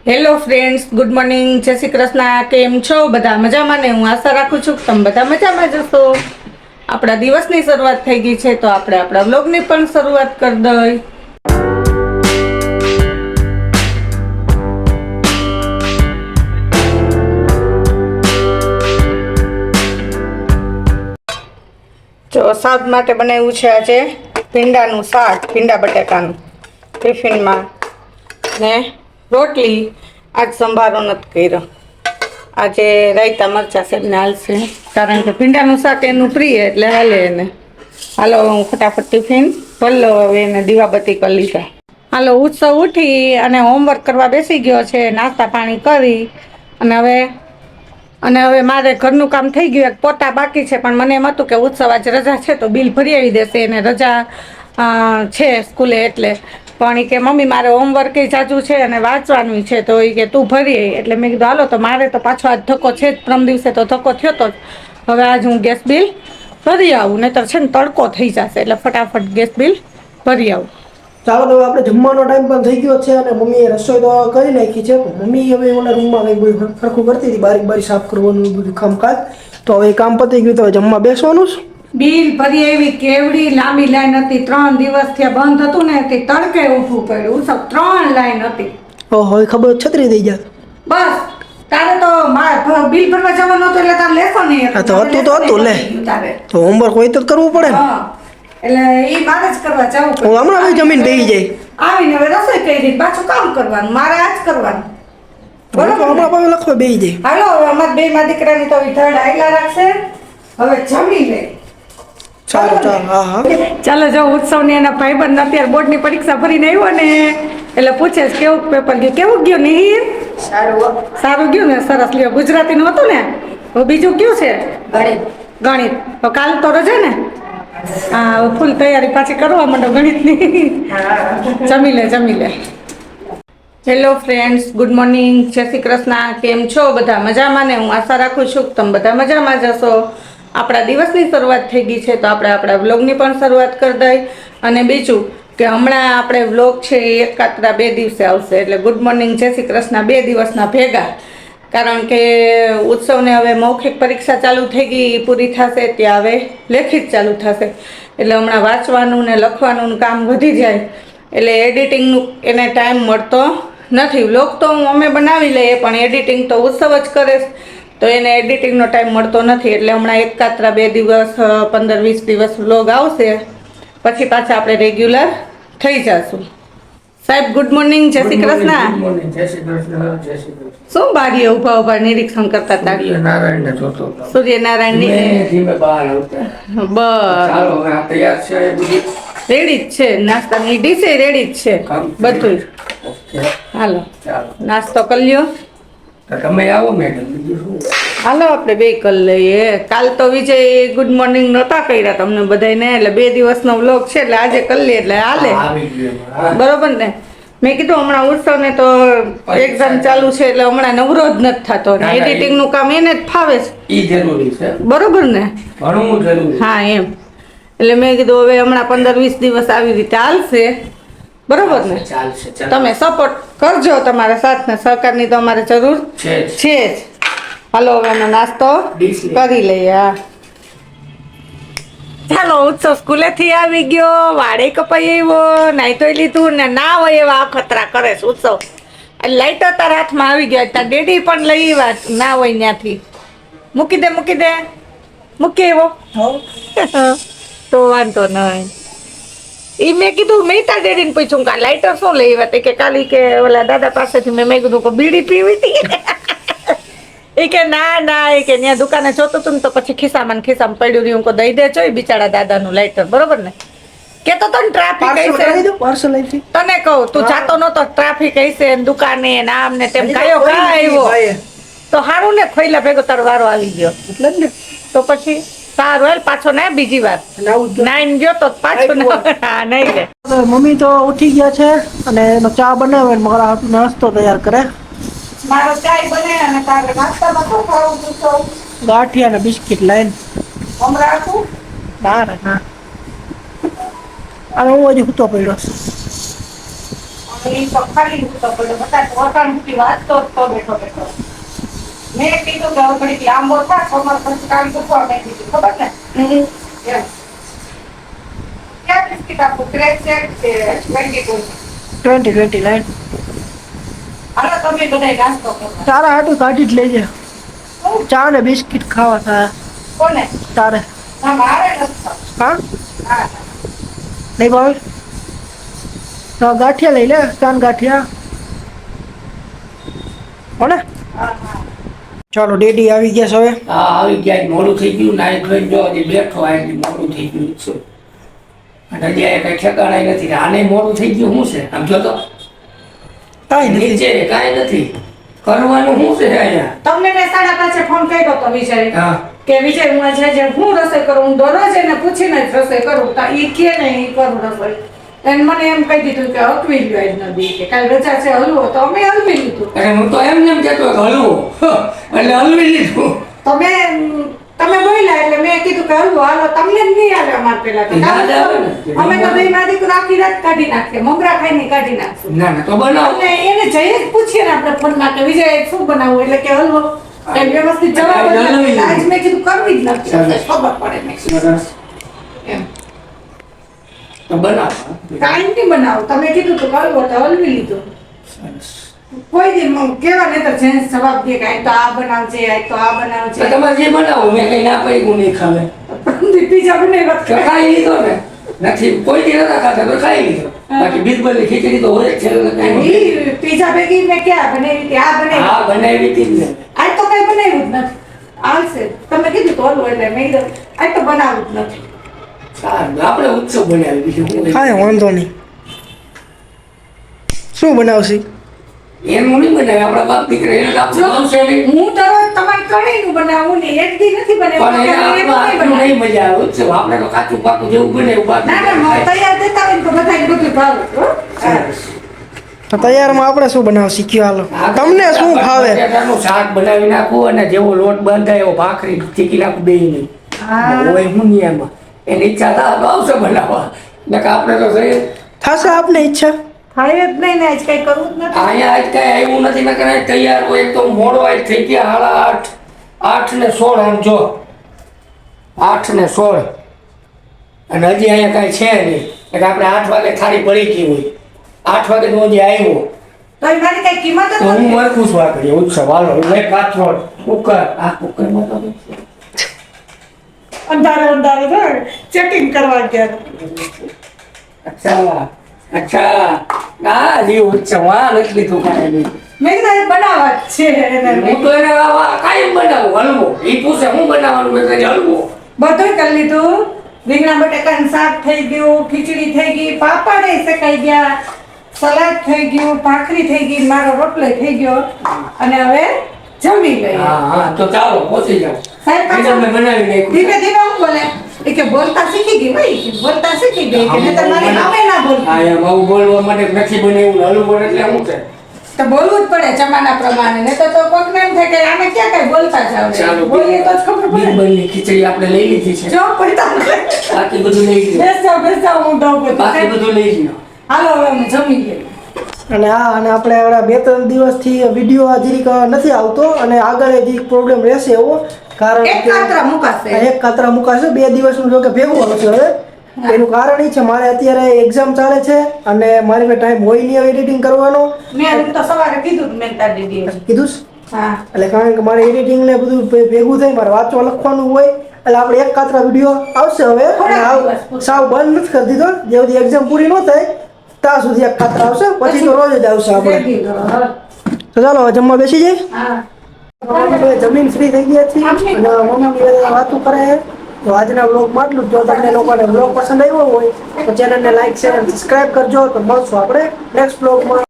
Hello friends, good morning, જય શ્રી કૃષ્ણ. કેમ છો બધા? મજામાં ને? હું આશા રાખું છું કે તમે બધા મજામાં જ હશો. આપણા દિવસની શરૂઆત થઈ ગઈ છે તો આપણે આપણા વ્લોગની પણ શરૂઆત કરી દઈએ. જો શાક માટે બનાવ્યું છે આજે ભીંડાનું શાક, ભીંડા બટાકાનું ટિફિનમાં, ને રોટલી. આજ સંભારો નથી કર્યો. આજે રાયતા મરચાં સાહેબને હાલશે, કારણ કે ભીંડાનું શાક એનું પ્રિય એટલે હાલે એને. હાલો, હું ફટાફટ ટિફિન ભરી લો. હવે એને દીવાબત્તી કરી લીધા. હાલો, ઉત્સવ ઉઠી અને હોમવર્ક કરવા બેસી ગયો છે, નાસ્તા પાણી કરી અને હવે મારે ઘરનું કામ થઈ ગયું. એક પોતા બાકી છે, પણ મને એમ હતું કે ઉત્સવ આજે રજા છે તો બિલ ભરી આવી દેશે, એને રજા છે સ્કૂલે એટલે. પણ એ કે મમ્મી મારે હોમવર્ક એ જાજુ છે અને વાંચવાનું છે, તો એ કે તું ભરી આવી. એટલે મેં કીધું હાલો, તો મારે તો પાછો આજ ધક્કો છે જ, પ્રમ દિવસે તો ધક્કો થયો તો જ. હવે આજ હું ગેસ બિલ ભરી આવું, નહીતર છે ને તડકો થઈ જશે, એટલે ફટાફટ ગેસ બિલ ભરી આવું. ચાલો, તો આપણે જમવાનો ટાઈમ પણ થઈ ગયો છે અને મમ્મીએ રસોઈ તો કરી નાખી છે. મમ્મી હવે ઓલા રૂમમાં કંઈ બધું સરખું કરતી હતી, બારી સાફ કરવાનું બધું કામકાજ. તો હવે કામ પતી ગયું, તો હવે જમવા બેસવાનું છે. બિલ ભરી એવી કેવડી લાંબી લાઈન હતી. 3 દિવસથી બંધ હતું ને તે તડકે ઊભું પડ્યું. 3 લાઈન હતી. ઓહો, ખબર છત્રી થઈ જાય. બસ તારે તો બિલ ભરવા જવાનું હતું એટલે તારે લેસો નહીં. હા, તો હતું તો હતું લે. તો હોમવર્ક હોય તો કરવું પડે ને. એટલે એ મારે જ કરવા જવું પડે. હું હમણાં જમીન બેસી જાય. આવીને હવે રસોઈ કરી, પાછું કામ કરવાનું, મારે આ જ કરવાનું. બરોબર, હમણાં પાછું લખવા બેસી જાય. હાલો, હવે અમારા બે માં દીકરાની તો ધડ આયલા રાખશે. હવે જમી લે. ચાલો ચાલો, હા હા. ચાલો, જો ઉત્સવની એના ભાઈબંધ અત્યારે બોર્ડની પરીક્ષા ભરીને આવ્યો ને, એટલે પૂછે છે કેવું પેપર ગયું. કેવું ગયું નહીં? સારું ગયું ને? સરસ. લ્યો, ગુજરાતીનું હતું ને? હવે બીજું કયું છે? ગણિત. તો કાલ તો રજા ને? હા, ફૂલ તૈયારી પાછી કરવા માંડો ગણિતની. જમી લે. હેલો ફ્રેન્ડ્સ, ગુડ મોર્નિંગ, જય શ્રી કૃષ્ણ. કેમ છો બધા? મજામાં ને? હું આશા રાખું છું કે તમે બધા મજામાં જ હશો. આપણા દિવસની શરૂઆત થઈ ગઈ છે તો આપણે આપણા વ્લોગની પણ શરૂઆત કરી દઈએ. અને બીજું કે હમણાં આપણે વ્લોગ છે એ એકાત્રા 2 દિવસે આવશે, એટલે ગુડ મોર્નિંગ, જય શ્રી કૃષ્ણ 2 દિવસના ભેગા. કારણ કે ઉત્સવને હવે મૌખિક પરીક્ષા ચાલુ થઈ ગઈ, પૂરી થશે ત્યાં હવે લેખિત ચાલુ થશે. એટલે હમણાં વાંચવાનું ને લખવાનું કામ વધી જાય, એટલે એડિટિંગનું એને ટાઈમ મળતો નથી. વ્લોગ તો અમે બનાવી લઈએ, પણ એડિટિંગ તો ઉત્સવ જ કરે, તો એને એડિટિંગનો ટાઈમ મળતો નથી. એટલે હમણાં એકાત્રા 2 દિવસ 15-20 દિવસ વ્લોગ આવશે, પછી પાછા આપણે રેગ્યુલર થઈ જશું. સાહેબ, ગુડ મોર્નિંગ, જય શ્રી કૃષ્ણ. શું બારીએ ઉભા નિરીક્ષણ કરતા હતા? સૂર્યનારાયણ બસ રેડી જ છે. નાસ્તાની ડીશે રેડી જ છે બધું. હાલો, નાસ્તો કરી લ્યો. તમે આવો મેડમ, બીજું શું? હાલો, આપણે બે કરી લઈએ. કાલ તો વિજય ગુડ મોર્નિંગ નહોતા કર્યા તમને બધાને, એટલે 2 દિવસનો વ્લોગ છે એટલે આજે કરી લઈએ એટલે હાલે. બરોબર ને? મેં કીધું હમણાં ઉત્સવને તો એક્ઝામ ચાલુ છે એટલે હમણાં નવરો જ નથી થતો. એડિટિંગનું કામ એને જ ફાવે છે. ઈ જરૂરી છે. બરોબર ને? ઘણું જરૂરી. હા, એમ. એટલે મેં કીધું હવે હમણાં 15-20 દિવસ આવી રીતે હાલશે. બરોબર ને? ચાલશે. તમે સપોર્ટ કરજો, તમારા સાથ ને સહકારની તો અમારે જરૂર છે જ. હાલો, હવે અમે નાસ્તો કરી લઈએ. હા, ચાલો. ઉત્સવ સ્કૂલેથી આવી ગયો, વાળે કપાઈ આવ્યો, નાઈ ધોઈ લીધું ને ના હોય એવા અખતરા કરે છે ઉત્સવ. લાઈટર તારા હાથમાં આવી ગયા, તાર ડેડી પણ લઈ આવ્યા ના હોય ત્યાંથી. મૂકી દે મૂકી આવ્યો. તો વાંધો નહીં. એ મેં કીધું, મેં તાર ડેડીને પૂછ્યું કે લાઈટર શું લઈ આવ્યા? કે કાલી કે ઓલા દાદા પાસેથી મેં કીધું કે બીડી પીવી હતી. એ કે ના, એ કે ત્યાં દુકાને જોતું હતું ને તો પછી ખિસ્સામાં પડ્યું રહ્યું. કો દઈ દેજો એ બિચારા દાદાનું લાઈટર. બરોબર ને? કેતો તને ટ્રાફિક હશે, તને કહું તું જાતો નતો, ટ્રાફિક હશે દુકાને નામ ને તેમ કયો આવ્યો તો સારું ને, ખોઈલા ભેગો તારો વારો આવી ગયો એટલે જ ને. તો પછી સારું, હાલ પાછો ના બીજી વાર નાઈન ગયો તો પાછો હા નહીં લે. મમ્મી તો ઉઠી ગયા છે અને એનો ચા બનાવે, મારા હાથનો નાસ્તો તૈયાર કરે. મારો ચાય બને અને તારે નાસ્તામાં શું ખાવું છું? ગાંઠિયા ને બિસ્કિટ લાઈન હમણાં રાખું ના. અને હું હજી સૂતો પડ્યો. એ તો ખાલી મૂકતો પડ્યો બધા ઓટાણ મૂકી વાંચતો જ તો બેઠો બેઠો મેં કીધું કે હવે ઘડીક લાંબો થાય કમર પછી કામ મૂકવા મેં કીધું ખબર ને એમ ક્યાં બિસ્કીટ આપું ક્રેક છે કે 22 20 લાઈન હાલો તમે બધા નાસ્તો કરો તારા હાટું કાઢી જ લેજે ચા ને બિસ્કિટ ખાવા થાય કોને તારે ના મારે નથી ખાવું. હા હા નહીં ભાવે તો ગાંઠિયા લઈ લે ચાન ગાંઠિયા હોને હા હા ચાલો ડેડી આવી ગયા છે હવે હા આવી ગયા મોડું થઈ ગયું નાઈ ધોઈને જો હજી બેઠો આ મોડું થઈ ગયું છે અને હજી આ કઈ ઠેકાણાય નથી આને મોડું થઈ ગયું શું છે આમ જો તો કાંઈ નથી નીચે કાંઈ નથી કરવાનું શું છે અહીંયા તમને મેં 5:30 ફોન કર્યો તો વિજય હા કે વિજય હું આજે હું રસોઈ કરું હું દરરોજ એને પૂછીને જ રસોઈ કરું તો એ કે ને એ કરું રસોઈ એને મને એમ કહી દીધું કે હકવી લ્યો આજ નદી કે કાલ રજા છે હલવો તો અમે હલવી લીધું અરે હું તો એમ નેમ કહેતો કે હલવું એટલે હલવી લીધું તો તમે બોલ્યા એટલે મેં કીધું કે હલવો હાલો તમને જ નહીં આવે અમારે પેલા તો યાદ આવે ને? અમે તો બે મારી આખી રાત કાઢી નાખીએ મમરા ખાઈને કાઢી નાખશું ના ના તો બનાવો અને એને જઈએ જ પૂછીએ ને આપણે ફોનમાં કે વિજય શું બનાવવું એટલે કે હલવો એ વ્યવસ્થિત જવાબ જ નથી. આજ મેં કીધું કરવી જ નથી સરસ. ખબર પડે મેં કીધું. સરસ એમ તો બનાવો કાંઈ નહીં બનાવો તમે કીધું તો હલવો તો હલવી લીધું સરસ કોઈ દી કેવા નહીં તો જેન્ટ્સ જવાબ દે કે આ તો આ બનાવજે આ તો આ બનાવજે તો તમારે જે બનાવો મેં કઈ ના પડી હું નહીં ખાવે પીઝા બનાવ્યા તો ખાઈ લીધો ને નથી કોઈ દી નતા ખાતા તો ખાઈ લીધો બાકી બીજબલની ખીચડી તો હોય જ છે એટલે કાંઈ નથી. ઈ પીઝા ભેગી મેં ક્યાં બનાવી હતી આ બનાવી હા બનાવી હતી જ ને આજ તો કઈ બનાવ્યું જ નથી આવશે તમે કીધું તો હલવો એટલે મેં કીધું આજ તો બનાવવું જ નથી સારું આપણે ઉત્સવ બનાવી બીજું હું કાંઈ વાંધો નહીં શું બનાવશી એનું નહીં બનાવે આપણા બાપ દીકરા એને તો આપણે આવશે નહીં હું તો રોજ તમારે ત્રણેયનું બનાવું ને એક દી નથી પણ બનાવ્યું એને તો આપણું એનું આટલું નહીં બનાવ્યું. નહીં મજા આવે ઉત્સવ આપણે તો કાચું પાકું જેવું બને એવું બાકી ના ના તૈયાર દેતા હોય ને તો બધાને બધું ભાવે હો. સરસ. તો તૈયારમાં આપણે શું બનાવશી કયો હાલો તમને શું ભાવે બટાટાનું શાક બનાવી નાખું અને જેવો લોટ બંધાય એવો ભાખરી ચીકી નાખું બે નહીં હા. હોય હું નહીં એમાં એની ઈચ્છા થાય તો આવશે બનાવવા નકર આપણે તો જઈએ થશે આપને ઈચ્છા થાય જ નહીં ને આજ કઈ કરવું જ નથી અહીંયા આજ કઈ આવ્યું નથી નકર આજ તૈયાર હોય એક તો મોડો આજ થઈ ગયા 8:30 ને 16 આમ જો 8 ને 16 અને હજી અહીંયા કાંઈ છે નહીં એટલે આપણે 8 વાગે થાળી પડી ગઈ હોય 8 વાગે નો હજી આવ્યો તો એ મારી કઈ કિંમત જ તો હું નથી મરખું છું વાકડી ઉત્સવ હાલો એક કાથરોડ કુકર આ કુકરમાં તો અંધારે અંધારે ચેકિંગ કરવા ગયા અચ્છા અચ્છા આ જી ઉત્સવ આ નથી લીધું કાંઈ નહીં મેં કીધું એ બનાવવા જ છે એને હું તો એને કાયમ બનાવું હલવો એ પૂછે હું બનાવવાનું મેં કહ્યું હલવો બધું કરી લીધું રીંગણા બટાકાનું શાક થઈ ગયું ખીચડી થઈ ગઈ પાપડ શેકાઈ ગયા સલાડ થઈ ગયું ભાખરી થઈ ગઈ મારો રોટલો થઈ ગયો અને હવે જમી લઈએ હા હા તો ચાલો પહોંચી જાઓ સાહેબ પાછો મેં બનાવી નાખ્યું ધીમે ધીમે હું બોલે એ કે બોલતા શીખી ગઈ ભાઈ કે બોલતા શીખી ગઈ કે નહીં તમારી સામે ના બોલતી હા એમ આવું બોલવા માટે નથી બનાવ્યું હલવો એટલે શું છે તો બોલવું જ પડે જમાના પ્રમાણે નહીં તો કોકને એમ થાય કે આને ક્યાં કઈ બોલતા જાવ ચાલો બોલીએ તો જ ખબર પડે બીરબલની ખીચડી આપણે લઈ લીધી છે જો પડતા બાકી બધું લઈ લીધું બેસ જાઓ હું ડોબો બાકી બધું લઈ લીધું હાલો હવે અમે જમી ગઈ અને આપણે હમણાં 2-3 દિવસથી વિડીયો હજી નથી આવતો અને આગળ હજી પ્રોબ્લેમ રહેશે એવો કારણ એક કાતરા મુકાશે એક કાતરા મુકાશે 2 દિવસનું જો કે ભેગું આવશે હવે એનું કારણ એ છે મારે અત્યારે એક્ઝામ ચાલે છે અને મારી પાસે ટાઈમ હોય નહીં હવે એડિટિંગ કરવાનો મેં તો સવારે કીધું મેં તાર દીદી કીધું હા એટલે કારણ કે મારે એડિટિંગ ને બધું ભેગું થાય મારે વાંચવા લખવાનું હોય એટલે આપણે એક કાતરા વિડીયો આવશે હવે અને સાવ બંધ નથી કરી દીધો જે બધી એક્ઝામ પૂરી ન થાય ત્યાં સુધી એક કાતરા આવશે પછી તો રોજ જ આવશે આપણે તો ચાલો હવે જમવા બેસી જાય હા હવે જમીન ફ્રી થઈ ગયા છીએ અને મમ્મી બધા વાતો કરે છે તો આજના વ્લોગમાં આટલું જ. જો તમને લોકોને વ્લોગ પસંદ આવ્યો હોય તો ચેનલને લાઈક શેર અને સબસ્ક્રાઇબ કરજો તો મળશું આપણે નેક્સ્ટ વ્લોગમાં